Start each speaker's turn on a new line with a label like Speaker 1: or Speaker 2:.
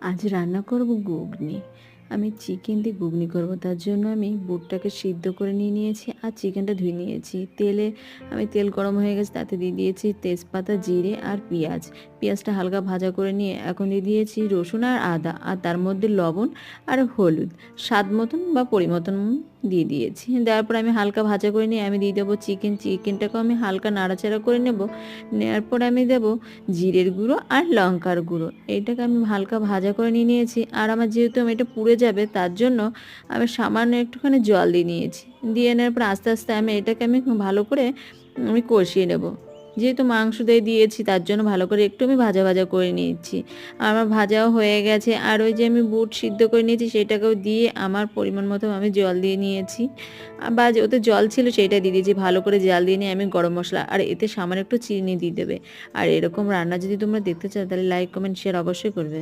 Speaker 1: আজ রান্না করব ঘুগনি। আমি চিকেন দিয়ে ঘুগনি করব। তার জন্য আমি বুটটাকে সিদ্ধ করে নিয়ে নিয়েছি আর চিকেনটা ধুয়ে নিয়েছি। তেল গরম হয়ে গেছে, তাতে দিয়ে দিয়েছি তেজপাতা, জিরে আর পেঁয়াজ। পেঁয়াজটা হালকা ভাজা করে নিয়ে এখন দিয়ে দিয়েছি রসুন আর আদা, আর তার মধ্যে লবণ আর হলুদ স্বাদ মতন বা পরিমতন দিয়ে দিয়েছি। দেওয়ার পর আমি হালকা ভাজা করে নিয়ে আমি দিয়ে দেবো চিকেনটাকেও আমি হালকা নাড়াচাড়া করে নেব। নেওয়ার পর আমি দেব জিরের গুঁড়ো আর লঙ্কার গুঁড়ো। এইটাকে আমি হালকা ভাজা করে নিয়ে নিয়েছি। আর আমার যেহেতু আমি এটা পুড়ে যাবে, তার জন্য আমি সামান্য একটুখানি জল দিয়ে নিয়েছি। দিয়ে নেওয়ার পর আস্তে আস্তে আমি ভালো করে কষিয়ে নেব। যেহেতু মাংস দিয়ে দিয়েছি, তার জন্য ভালো করে একটু আমি ভাজা ভাজা করে নিয়েছি। আমার ভাজাও হয়ে গেছে। আর ওই যে আমি বুট সিদ্ধ করে নিয়েছি, সেটাকেও দিয়ে আমার পরিমাণ মতো আমি জল দিয়ে নিয়েছি। বা যে ওতে জল ছিল সেইটা দিয়ে দিয়েছি। ভালো করে জাল দিয়ে নিয়ে আমি গরম মশলা আর এতে সামান্য একটু চিনি দিয়ে দেবে। আর এরকম রান্না যদি তোমরা দেখতে চাও, তাহলে লাইক কমেন্ট শেয়ার অবশ্যই করবে।